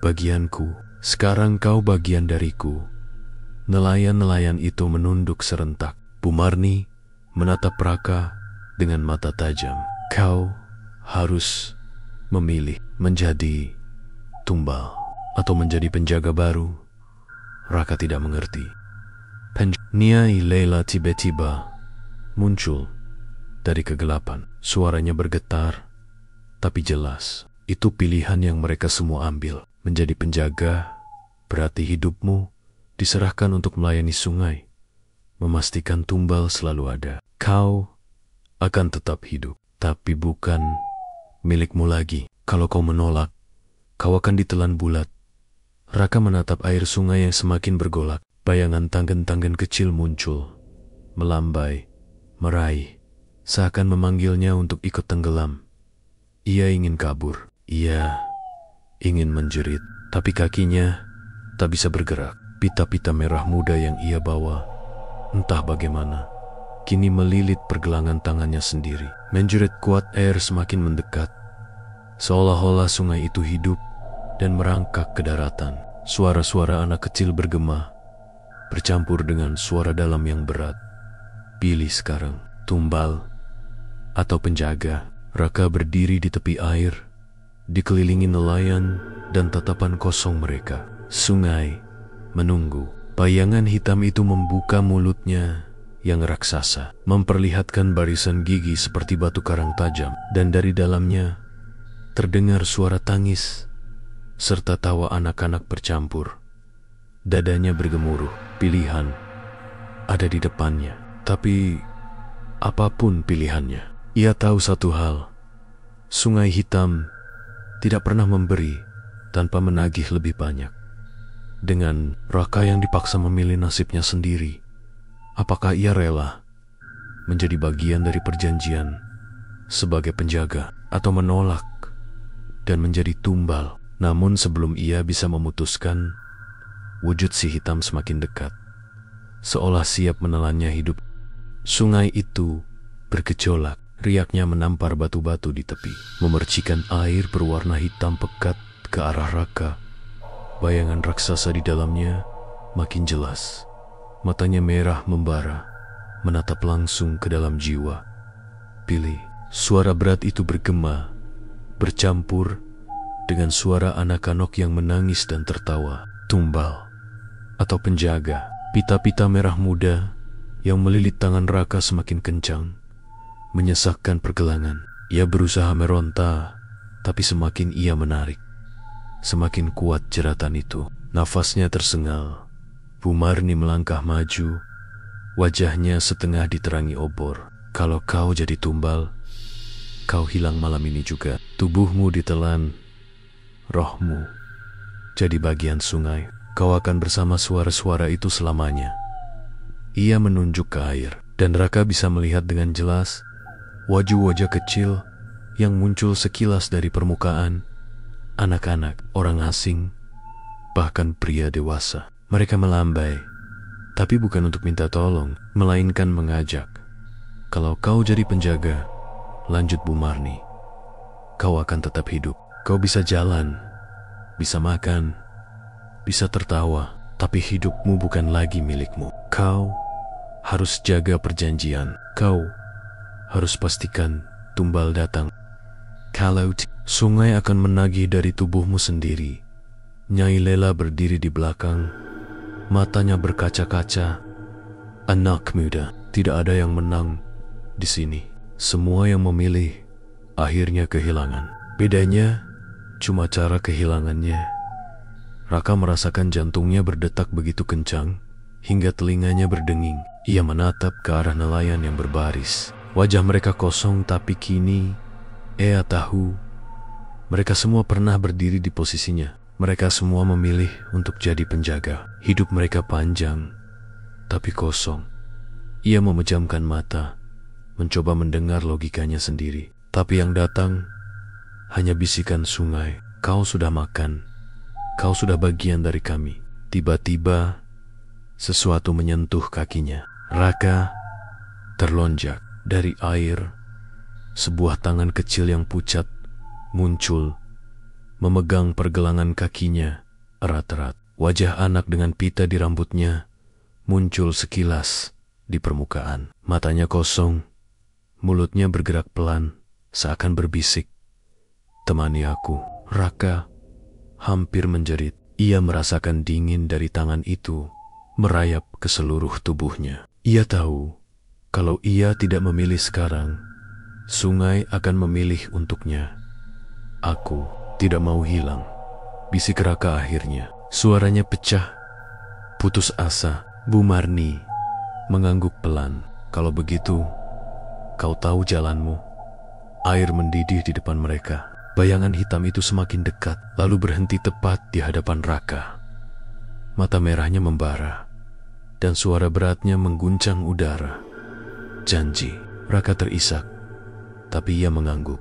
bagianku, sekarang kau bagian dariku. Nelayan-nelayan itu menunduk serentak. Bumarni menatap Raka dengan mata tajam. Kau harus memilih menjadi tumbal atau menjadi penjaga baru. Raka tidak mengerti. Nyai Lela tiba-tiba muncul dari kegelapan. Suaranya bergetar, tapi jelas. Itu pilihan yang mereka semua ambil. Menjadi penjaga berarti hidupmu diserahkan untuk melayani sungai, memastikan tumbal selalu ada. Kau akan tetap hidup, tapi bukan milikmu lagi. Kalau kau menolak, kau akan ditelan bulat. Raka menatap air sungai yang semakin bergolak. Bayangan tanggen-tanggen kecil muncul, melambai, meraih, seakan memanggilnya untuk ikut tenggelam. Ia ingin kabur, ia ingin menjerit, tapi kakinya tak bisa bergerak. Pita-pita merah muda yang ia bawa, entah bagaimana, kini melilit pergelangan tangannya sendiri. Menjerit kuat, air semakin mendekat, seolah-olah sungai itu hidup dan merangkak ke daratan. Suara-suara anak kecil bergema, bercampur dengan suara dalam yang berat. Pilih sekarang, tumbal atau penjaga. Raka berdiri di tepi air, dikelilingi nelayan dan tatapan kosong mereka. Sungai menunggu. Bayangan hitam itu membuka mulutnya yang raksasa, memperlihatkan barisan gigi seperti batu karang tajam, dan dari dalamnya terdengar suara tangis serta tawa anak-anak bercampur. Dadanya bergemuruh. Pilihan ada di depannya, tapi apapun pilihannya, ia tahu satu hal: sungai hitam tidak pernah memberi tanpa menagih lebih banyak. Dengan Raka yang dipaksa memilih nasibnya sendiri, apakah ia rela menjadi bagian dari perjanjian sebagai penjaga atau menolak dan menjadi tumbal? Namun sebelum ia bisa memutuskan, wujud si hitam semakin dekat, seolah siap menelannya hidup. Sungai itu bergejolak, riaknya menampar batu-batu di tepi, memercikan air berwarna hitam pekat ke arah Raka. Bayangan raksasa di dalamnya makin jelas. Matanya merah membara, menatap langsung ke dalam jiwa. Pilih. Suara berat itu bergema, bercampur dengan suara anak-anak yang menangis dan tertawa. Tumbal atau penjaga. Pita-pita merah muda yang melilit tangan Raka semakin kencang, menyesakkan pergelangan. Ia berusaha meronta, tapi semakin ia menarik, semakin kuat jeratan itu. Nafasnya tersengal. Bumarni melangkah maju, wajahnya setengah diterangi obor. Kalau kau jadi tumbal, kau hilang malam ini juga. Tubuhmu ditelan, rohmu jadi bagian sungai. Kau akan bersama suara-suara itu selamanya. Ia menunjuk ke air, dan Raka bisa melihat dengan jelas wajah-wajah kecil yang muncul sekilas dari permukaan. Anak-anak, orang asing, bahkan pria dewasa. Mereka melambai, tapi bukan untuk minta tolong, melainkan mengajak. Kalau kau jadi penjaga, lanjut Bumarni, kau akan tetap hidup. Kau bisa jalan, bisa makan, bisa tertawa, tapi hidupmu bukan lagi milikmu. Kau harus jaga perjanjian. Kau harus pastikan tumbal datang. Kalau sungai akan menagih dari tubuhmu sendiri. Nyai Lela berdiri di belakang, matanya berkaca-kaca. Anak muda, tidak ada yang menang di sini. Semua yang memilih akhirnya kehilangan. Bedanya cuma cara kehilangannya. Raka merasakan jantungnya berdetak begitu kencang hingga telinganya berdenging. Ia menatap ke arah nelayan yang berbaris. Wajah mereka kosong, tapi kini ia tahu mereka semua pernah berdiri di posisinya. Mereka semua memilih untuk jadi penjaga. Hidup mereka panjang, tapi kosong. Ia memejamkan mata, mencoba mendengar logikanya sendiri. Tapi yang datang hanya bisikan sungai. Kau sudah makan, kau sudah bagian dari kami. Tiba-tiba sesuatu menyentuh kakinya. Raka terlonjak dari air sebuah tangan kecil yang pucat muncul, memegang pergelangan kakinya erat-erat. Wajah anak dengan pita di rambutnya muncul sekilas di permukaan. Matanya kosong, mulutnya bergerak pelan, seakan berbisik, "Temani aku." Raka hampir menjerit. Ia merasakan dingin dari tangan itu merayap ke seluruh tubuhnya. Ia tahu kalau ia tidak memilih sekarang, sungai akan memilih untuknya. "Aku tidak mau hilang," bisik Raka akhirnya. Suaranya pecah, putus asa. Bu Marni mengangguk pelan. "Kalau begitu, kau tahu jalanmu." Air mendidih di depan mereka. Bayangan hitam itu semakin dekat, lalu berhenti tepat di hadapan Raka. Mata merahnya membara, dan suara beratnya mengguncang udara. "Janji." Raka terisak, tapi ia mengangguk.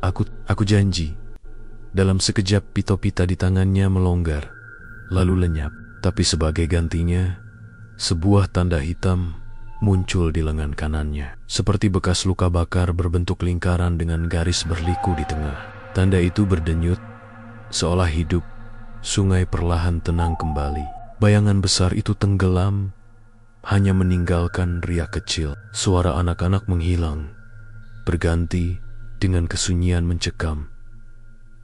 Aku janji." Dalam sekejap pita-pita di tangannya melonggar, lalu lenyap. Tapi sebagai gantinya, sebuah tanda hitam muncul di lengan kanannya, seperti bekas luka bakar berbentuk lingkaran dengan garis berliku di tengah. Tanda itu berdenyut, seolah hidup. Sungai perlahan tenang kembali. Bayangan besar itu tenggelam, hanya meninggalkan riak kecil. Suara anak-anak menghilang, berganti dengan kesunyian mencekam.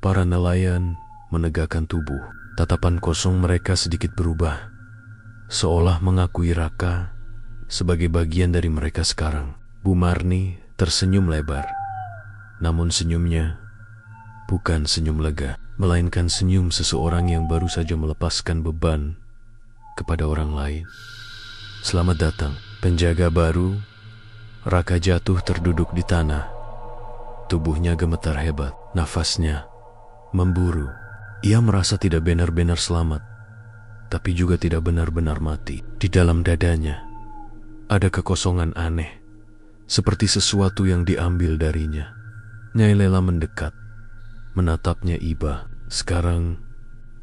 Para nelayan menegakkan tubuh. Tatapan kosong mereka sedikit berubah, seolah mengakui Raka sebagai bagian dari mereka sekarang. Bu Marni tersenyum lebar, namun senyumnya bukan senyum lega, melainkan senyum seseorang yang baru saja melepaskan beban kepada orang lain. "Selamat datang, penjaga baru." Raka jatuh terduduk di tanah. Tubuhnya gemetar hebat, nafasnya memburu. Ia merasa tidak benar-benar selamat, tapi juga tidak benar-benar mati. Di dalam dadanya ada kekosongan aneh, seperti sesuatu yang diambil darinya. Nyai Lela mendekat, menatapnya iba. "Sekarang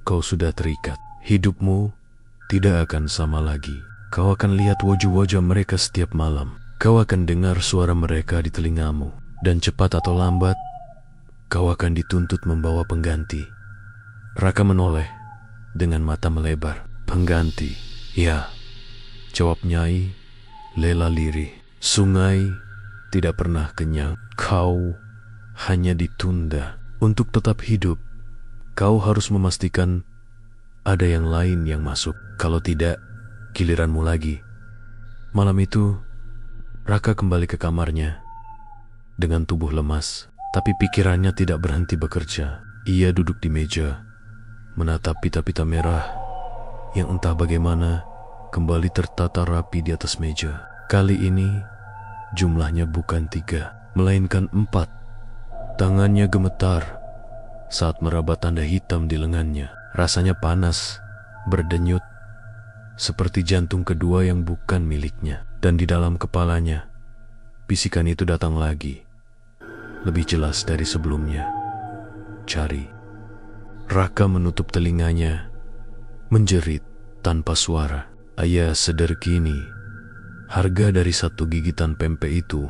kau sudah terikat. Hidupmu tidak akan sama lagi. Kau akan lihat wajah-wajah mereka setiap malam. Kau akan dengar suara mereka di telingamu. Dan cepat atau lambat, kau akan dituntut membawa pengganti." Raka menoleh dengan mata melebar. "Pengganti?" "Ya," jawab Nyai Lela lirih. "Sungai tidak pernah kenyang. Kau hanya ditunda. Untuk tetap hidup, kau harus memastikan ada yang lain yang masuk. Kalau tidak, giliranmu lagi." Malam itu, Raka kembali ke kamarnya dengan tubuh lemas, tapi pikirannya tidak berhenti bekerja. Ia duduk di meja, menatap pita-pita merah yang entah bagaimana kembali tertata rapi di atas meja. Kali ini jumlahnya bukan 3, melainkan 4. Tangannya gemetar saat meraba tanda hitam di lengannya. Rasanya panas, berdenyut, seperti jantung kedua yang bukan miliknya. Dan di dalam kepalanya, bisikan itu datang lagi, lebih jelas dari sebelumnya. "Cari." Raka menutup telinganya, menjerit tanpa suara. Ayah sederkini, harga dari satu gigitan pempek itu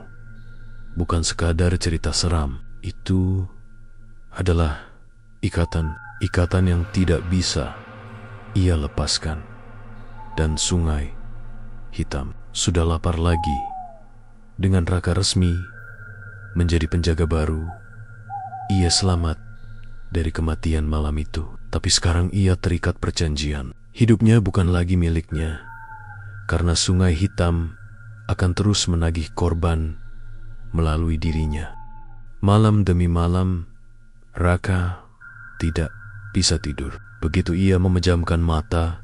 bukan sekadar cerita seram. Itu adalah ikatan yang tidak bisa ia lepaskan. Dan sungai hitam sudah lapar lagi. Dengan Raka resmi menjadi penjaga baru, ia selamat dari kematian malam itu. Tapi sekarang ia terikat perjanjian. Hidupnya bukan lagi miliknya, karena sungai hitam akan terus menagih korban melalui dirinya. Malam demi malam, Raka tidak bisa tidur. Begitu ia memejamkan mata,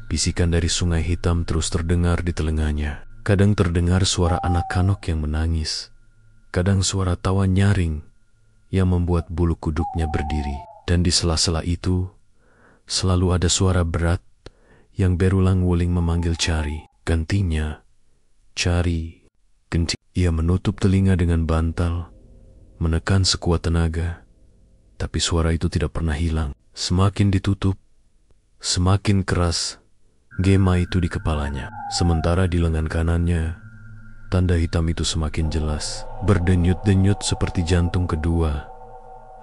bisikan dari sungai hitam terus terdengar di telinganya. Kadang terdengar suara anak-anak yang menangis, kadang suara tawa nyaring yang membuat bulu kuduknya berdiri. Dan di sela-sela itu, selalu ada suara berat yang berulang-uling memanggil "Cari." Gantinya, "Cari." Ganti. Ia menutup telinga dengan bantal, menekan sekuat tenaga, tapi suara itu tidak pernah hilang. Semakin ditutup, semakin keras gema itu di kepalanya. Sementara di lengan kanannya, Tanda hitam itu semakin jelas, berdenyut-denyut seperti jantung kedua.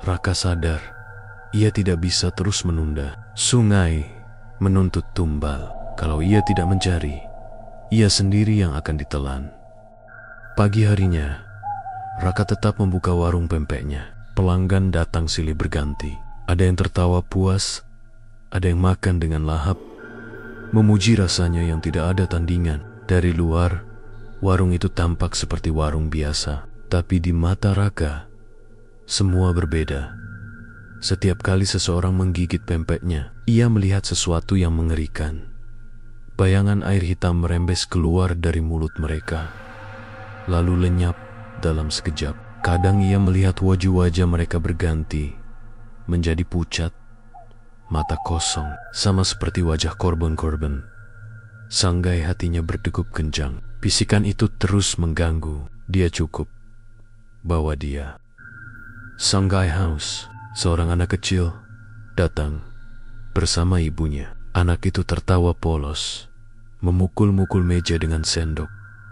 Raka sadar, ia tidak bisa terus menunda. Sungai menuntut tumbal. Kalau ia tidak mencari, ia sendiri yang akan ditelan. Pagi harinya, Raka tetap membuka warung pempeknya. Pelanggan datang silih berganti. Ada yang tertawa puas, ada yang makan dengan lahap, memuji rasanya yang tidak ada tandingan. Dari luar, warung itu tampak seperti warung biasa, tapi di mata Raka, semua berbeda. Setiap kali seseorang menggigit pempeknya, ia melihat sesuatu yang mengerikan. Bayangan air hitam merembes keluar dari mulut mereka, lalu lenyap dalam sekejap. Kadang ia melihat wajah-wajah mereka berganti, menjadi pucat, mata kosong, sama seperti wajah korban-korban. Sanggai hatinya berdegup kencang. Bisikan itu terus mengganggu. Dia cukup. Bawa dia. Sanggai House, seorang anak kecil, datang bersama ibunya. Anak itu tertawa polos, memukul-mukul meja dengan sendok,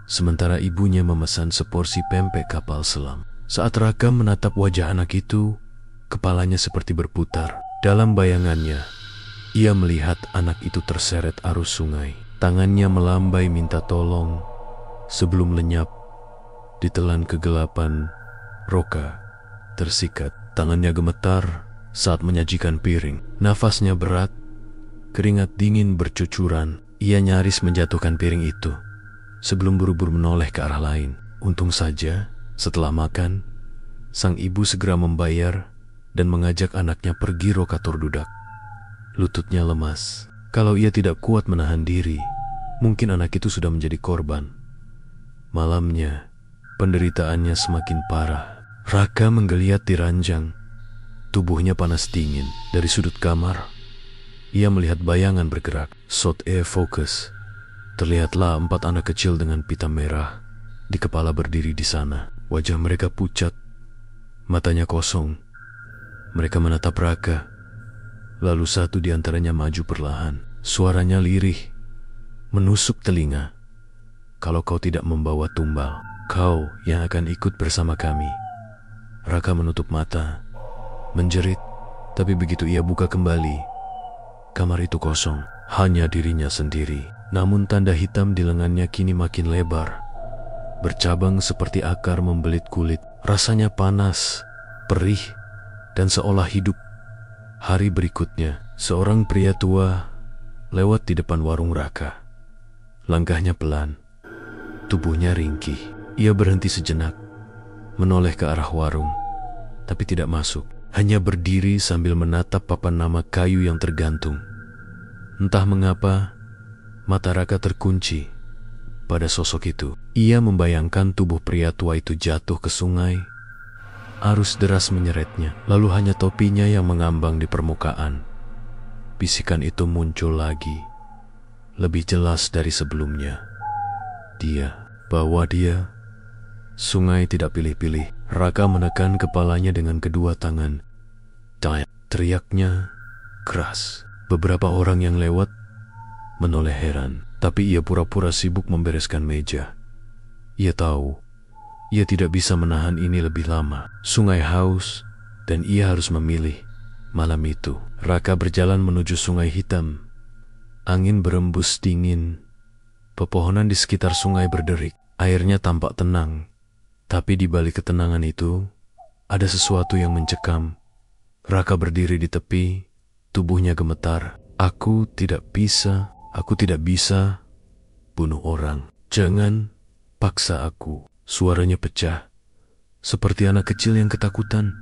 sementara ibunya memesan seporsi pempek kapal selam. Saat Raka menatap wajah anak itu, kepalanya seperti berputar. Dalam bayangannya, ia melihat anak itu terseret arus sungai. Tangannya melambai minta tolong. Sebelum lenyap, ditelan kegelapan, Raka tersikat. Tangannya gemetar saat menyajikan piring. Nafasnya berat, keringat dingin bercucuran. Ia nyaris menjatuhkan piring itu sebelum buru-buru menoleh ke arah lain. Untung saja, setelah makan, sang ibu segera membayar dan mengajak anaknya pergi rokatur dudak. Lututnya lemas. Kalau ia tidak kuat menahan diri, mungkin anak itu sudah menjadi korban. Malamnya, penderitaannya semakin parah. Raka menggeliat di ranjang. Tubuhnya panas dingin. Dari sudut kamar, ia melihat bayangan bergerak. Shot fokus. Terlihatlah 4 anak kecil dengan pita merah di kepala berdiri di sana. Wajah mereka pucat, matanya kosong. Mereka menatap Raka. Lalu satu di antaranya maju perlahan. Suaranya lirih, menusuk telinga. Kalau kau tidak membawa tumbal, kau yang akan ikut bersama kami. Raka menutup mata, menjerit, tapi begitu ia buka kembali, kamar itu kosong. Hanya dirinya sendiri. Namun tanda hitam di lengannya kini makin lebar, bercabang seperti akar membelit kulit. Rasanya panas, perih, dan seolah hidup. Hari berikutnya, seorang pria tua lewat di depan warung Raka. Langkahnya pelan, tubuhnya ringkih. Ia berhenti sejenak, menoleh ke arah warung, tapi tidak masuk. Hanya berdiri sambil menatap papan nama kayu yang tergantung. Entah mengapa, mata Raka terkunci pada sosok itu. Ia membayangkan tubuh pria tua itu jatuh ke sungai. Arus deras menyeretnya, lalu hanya topinya yang mengambang di permukaan. Bisikan itu muncul lagi, lebih jelas dari sebelumnya. Bawa dia. Sungai tidak pilih-pilih. Raka menekan kepalanya dengan kedua tangan. Teriaknya keras. Beberapa orang yang lewat menoleh heran, tapi ia pura-pura sibuk membereskan meja. Ia tahu ia tidak bisa menahan ini lebih lama. Sungai haus dan ia harus memilih. Malam itu, Raka berjalan menuju Sungai Hitam. Angin berembus dingin. Pepohonan di sekitar sungai berderik. Airnya tampak tenang. Tapi di balik ketenangan itu, ada sesuatu yang mencekam. Raka berdiri di tepi, tubuhnya gemetar. Aku tidak bisa bunuh orang. Jangan paksa aku. Suaranya pecah, seperti anak kecil yang ketakutan.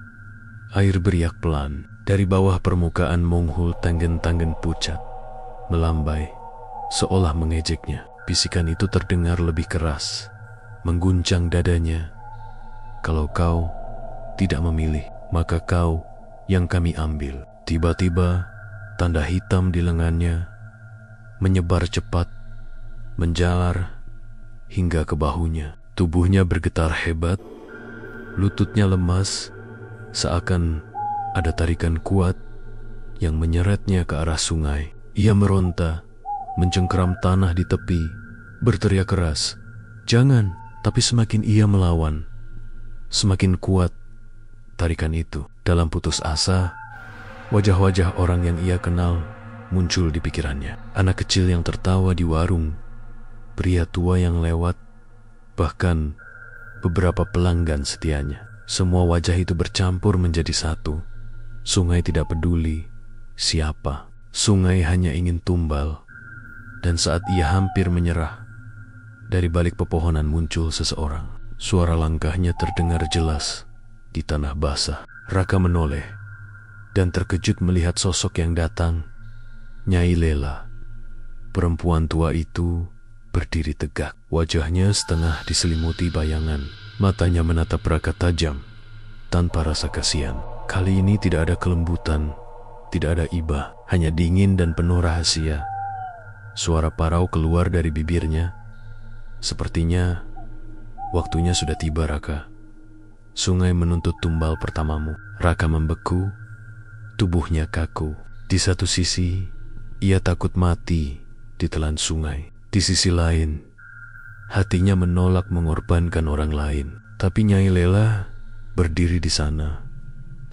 Air beriak pelan. Dari bawah permukaan monghul tanggen-tanggen pucat melambai, seolah mengejeknya. Bisikan itu terdengar lebih keras, mengguncang dadanya. Kalau kau tidak memilih, maka kau yang kami ambil. Tiba-tiba, tanda hitam di lengannya menyebar cepat, menjalar hingga ke bahunya. Tubuhnya bergetar hebat, lututnya lemas, seakan ada tarikan kuat yang menyeretnya ke arah sungai. Ia meronta, mencengkeram tanah di tepi, berteriak keras, "Jangan, Tapi semakin ia melawan, semakin kuat tarikan itu. Dalam putus asa, wajah-wajah orang yang ia kenal muncul di pikirannya. Anak kecil yang tertawa di warung, pria tua yang lewat, bahkan beberapa pelanggan setianya. Semua wajah itu bercampur menjadi satu. Sungai tidak peduli siapa. Sungai hanya ingin tumbal. Dan saat ia hampir menyerah, dari balik pepohonan muncul seseorang. Suara langkahnya terdengar jelas di tanah basah. Raka menoleh dan terkejut melihat sosok yang datang. Nyai Lela. Perempuan tua itu berdiri tegak. Wajahnya setengah diselimuti bayangan. Matanya menatap Raka tajam, tanpa rasa kasihan. Kali ini tidak ada kelembutan, tidak ada iba, hanya dingin dan penuh rahasia. Suara parau keluar dari bibirnya. Sepertinya waktunya sudah tiba, Raka. Sungai menuntut tumbal pertamamu. Raka membeku, tubuhnya kaku. Di satu sisi, ia takut mati ditelan sungai. Di sisi lain, hatinya menolak mengorbankan orang lain. Tapi Nyai Lela berdiri di sana,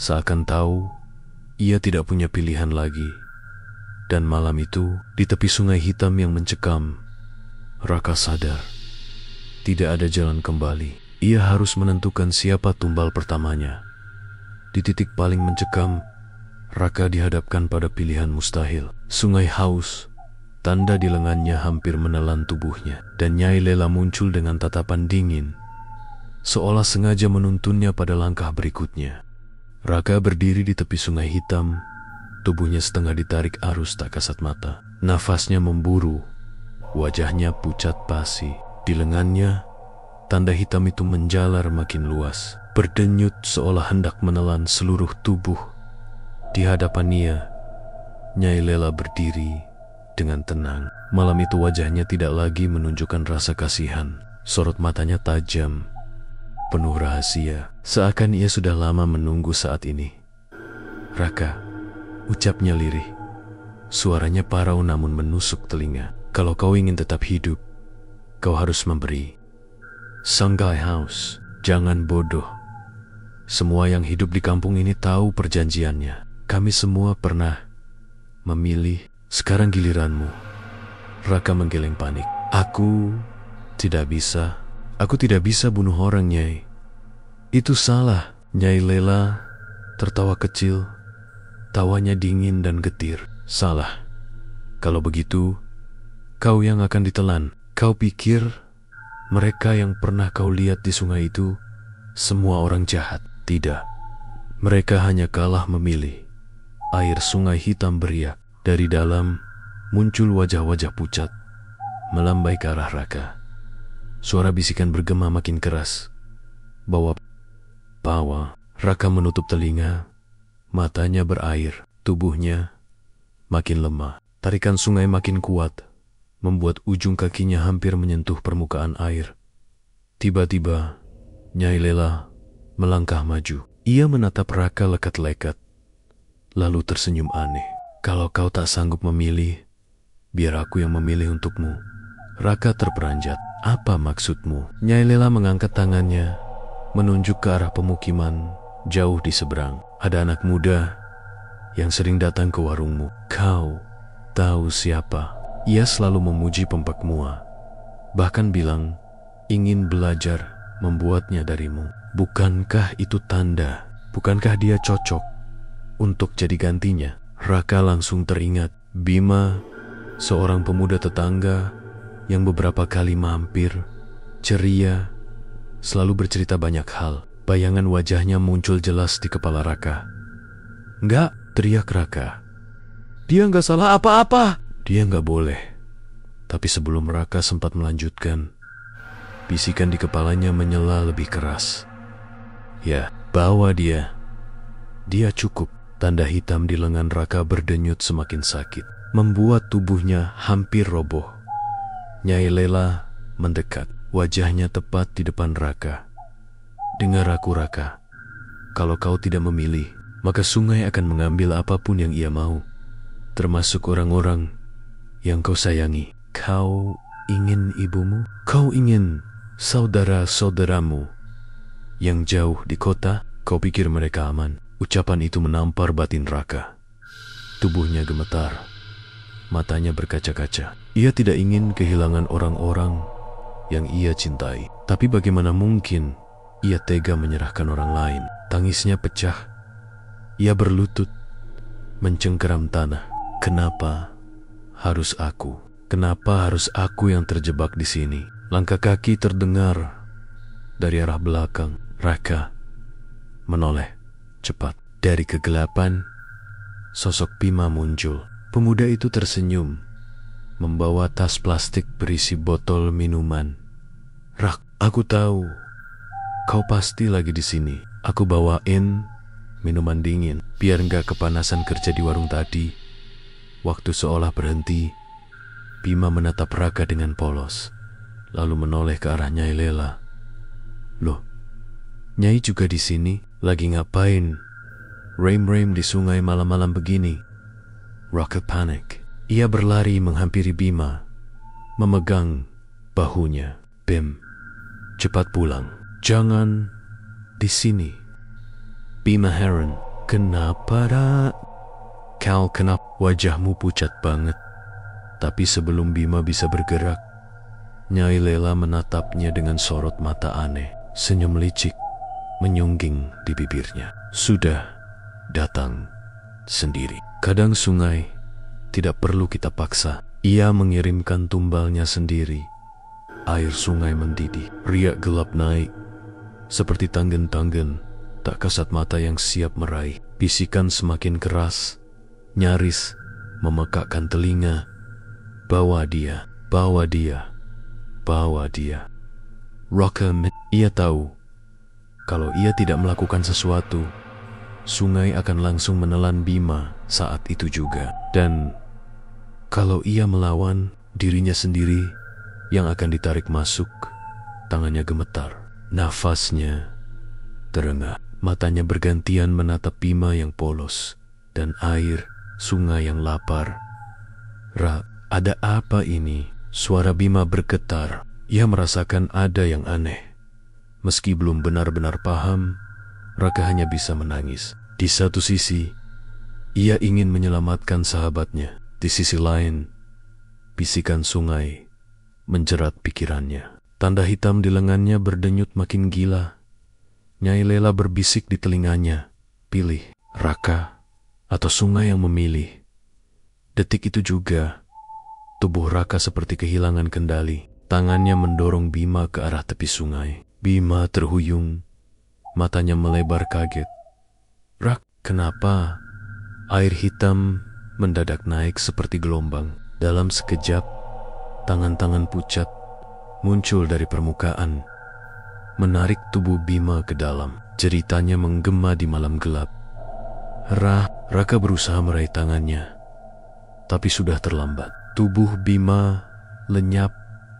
seakan tahu ia tidak punya pilihan lagi. Dan malam itu, di tepi sungai hitam yang mencekam, Raka sadar tidak ada jalan kembali. Ia harus menentukan siapa tumbal pertamanya. Di titik paling mencekam, Raka dihadapkan pada pilihan mustahil. Sungai haus, tanda di lengannya hampir menelan tubuhnya. Dan Nyai Lela muncul dengan tatapan dingin, seolah sengaja menuntunnya pada langkah berikutnya. Raka berdiri di tepi sungai hitam, tubuhnya setengah ditarik arus tak kasat mata. Nafasnya memburu, wajahnya pucat pasi. Di lengannya, tanda hitam itu menjalar makin luas, berdenyut seolah hendak menelan seluruh tubuh. Di hadapan ia, Nyai Lela berdiri dengan tenang. Malam itu wajahnya tidak lagi menunjukkan rasa kasihan. Sorot matanya tajam, penuh rahasia, seakan ia sudah lama menunggu saat ini. Raka, ucapnya lirih. Suaranya parau namun menusuk telinga. Kalau kau ingin tetap hidup, kau harus memberi. Sanggai House, jangan bodoh. Semua yang hidup di kampung ini tahu perjanjiannya. Kami semua pernah memilih. Sekarang giliranmu. Raka menggeleng panik. Aku tidak bisa bunuh orang, Nyai. Itu salah. Nyai Lela tertawa kecil. Tawanya dingin dan getir. Salah. Kalau begitu, kau yang akan ditelan. Kau pikir mereka yang pernah kau lihat di sungai itu semua orang jahat? Tidak. Mereka hanya kalah memilih. Air sungai hitam beriak. Dari dalam muncul wajah-wajah pucat, melambai ke arah Raka. Suara bisikan bergema makin keras. Bawa. Raka menutup telinga. Matanya berair. Tubuhnya makin lemah. Tarikan sungai makin kuat, membuat ujung kakinya hampir menyentuh permukaan air. Tiba-tiba, Nyai Lela melangkah maju. Ia menatap Raka lekat-lekat, lalu tersenyum aneh. Kalau kau tak sanggup memilih, biar aku yang memilih untukmu. Raka terperanjat. Apa maksudmu? Nyai Lela mengangkat tangannya, menunjuk ke arah pemukiman jauh di seberang. Ada anak muda yang sering datang ke warungmu. Kau tahu siapa? Ia selalu memuji Pempak Mua, bahkan bilang ingin belajar membuatnya darimu. Bukankah itu tanda? Bukankah dia cocok untuk jadi gantinya? Raka langsung teringat Bima, seorang pemuda tetangga yang beberapa kali mampir, ceria, selalu bercerita banyak hal. Bayangan wajahnya muncul jelas di kepala Raka. Enggak, teriak Raka. Dia enggak salah apa-apa. Dia enggak boleh. Tapi sebelum Raka sempat melanjutkan, bisikan di kepalanya menyela lebih keras. Ya, bawa dia. Dia cukup. Tanda hitam di lengan Raka berdenyut semakin sakit, membuat tubuhnya hampir roboh. Nyai Lela mendekat, wajahnya tepat di depan Raka. Dengar aku, Raka. Kalau kau tidak memilih, maka sungai akan mengambil apapun yang ia mau, termasuk orang-orang yang kau sayangi. Kau ingin ibumu? Kau ingin Saudara-saudaramu yang jauh di kota, kau pikir mereka aman? Ucapan itu menampar batin Raka. Tubuhnya gemetar, matanya berkaca-kaca. Ia tidak ingin kehilangan orang-orang yang ia cintai. Tapi bagaimana mungkin ia tega menyerahkan orang lain? Tangisnya pecah. Ia berlutut, mencengkeram tanah. Kenapa harus aku? Kenapa harus aku yang terjebak di sini? Langkah kaki terdengar dari arah belakang. Raka menoleh cepat. Dari kegelapan, sosok Bima muncul. Pemuda itu tersenyum, membawa tas plastik berisi botol minuman. Rak, aku tahu kau pasti lagi di sini. Aku bawain minuman dingin, biar nggak kepanasan kerja di warung tadi. Waktu seolah berhenti, Bima menatap Raka dengan polos, lalu menoleh ke arah Nyai Lela. Loh, Nyai juga di sini? Lagi ngapain? Rame-rame di sungai malam-malam begini? Raka panik. Ia berlari menghampiri Bima, memegang bahunya. Bim, cepat pulang. Jangan di sini. Bima heran. Kenapa, Rak? Kau kenapa? Wajahmu pucat banget. Tapi sebelum Bima bisa bergerak, Nyai Lela menatapnya dengan sorot mata aneh. Senyum licik menyungging di bibirnya. Sudah datang sendiri. Kadang sungai tidak perlu kita paksa. Ia mengirimkan tumbalnya sendiri. Air sungai mendidih. Riak gelap naik, seperti tanggen-tanggen tak kasat mata yang siap meraih. Bisikan semakin keras, nyaris memekakkan telinga. Bawa dia, bawa dia, bawa dia. Raka, ia tahu kalau ia tidak melakukan sesuatu, sungai akan langsung menelan Bima saat itu juga. Dan kalau ia melawan, dirinya sendiri yang akan ditarik masuk. Tangannya gemetar, nafasnya terengah. Matanya bergantian menatap Bima yang polos dan air sungai yang lapar. Ra, ada apa ini? Suara Bima bergetar. Ia merasakan ada yang aneh. Meski belum benar-benar paham, Raka hanya bisa menangis. Di satu sisi, ia ingin menyelamatkan sahabatnya. Di sisi lain, bisikan sungai menjerat pikirannya. Tanda hitam di lengannya berdenyut makin gila. Nyai Lela berbisik di telinganya, pilih Raka atau sungai yang memilih. Detik itu juga, tubuh Raka seperti kehilangan kendali. Tangannya mendorong Bima ke arah tepi sungai. Bima terhuyung, matanya melebar kaget. Rak, kenapa? Air hitam mendadak naik seperti gelombang. Dalam sekejap, tangan-tangan pucat muncul dari permukaan, menarik tubuh Bima ke dalam. Jeritanya menggema di malam gelap. Raka berusaha meraih tangannya, tapi sudah terlambat. Tubuh Bima lenyap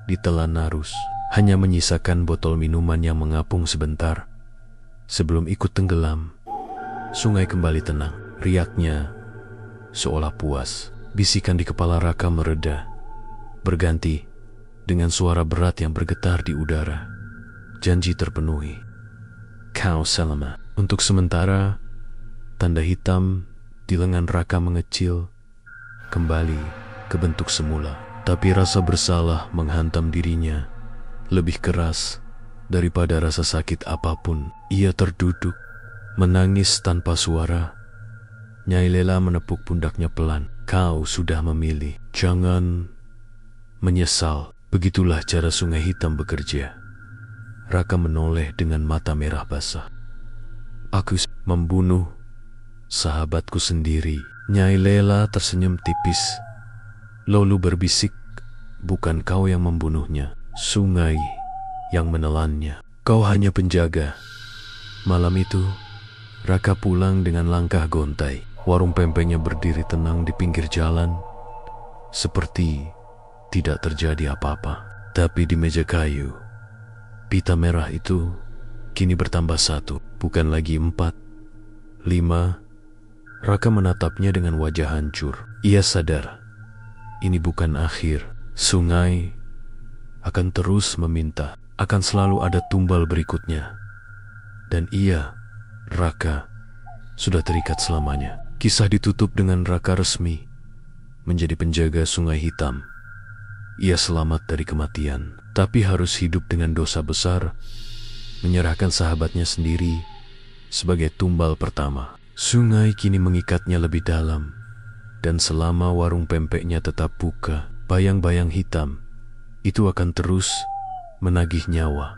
ditelan arus, hanya menyisakan botol minuman yang mengapung sebentar. Sebelum ikut tenggelam, sungai kembali tenang. Riaknya seolah puas. Bisikan di kepala Raka mereda, berganti dengan suara berat yang bergetar di udara. Janji terpenuhi. Kau selamat. Untuk sementara, tanda hitam di lengan Raka mengecil, kembali ke bentuk semula. Tapi rasa bersalah menghantam dirinya lebih keras daripada rasa sakit apapun. Ia terduduk, menangis tanpa suara. Nyai Lela menepuk pundaknya pelan. Kau sudah memilih. Jangan menyesal. Begitulah cara sungai hitam bekerja. Raka menoleh dengan mata merah basah. Aku membunuh sahabatku sendiri. Nyai Lela tersenyum tipis, lalu berbisik, bukan kau yang membunuhnya, sungai yang menelannya. Kau hanya penjaga. Malam itu, Raka pulang dengan langkah gontai. Warung pempeknya berdiri tenang di pinggir jalan, seperti tidak terjadi apa-apa. Tapi di meja kayu, pita merah itu kini bertambah 1, bukan lagi 4, 5. Raka menatapnya dengan wajah hancur. Ia sadar, ini bukan akhir. Sungai akan terus meminta. akan selalu ada tumbal berikutnya. Dan ia, Raka, sudah terikat selamanya. Kisah ditutup dengan Raka resmi menjadi penjaga Sungai Hitam. Ia selamat dari kematian, tapi harus hidup dengan dosa besar, menyerahkan sahabatnya sendiri sebagai tumbal pertama. Sungai kini mengikatnya lebih dalam, dan selama warung pempeknya tetap buka, bayang-bayang hitam itu akan terus menagih nyawa.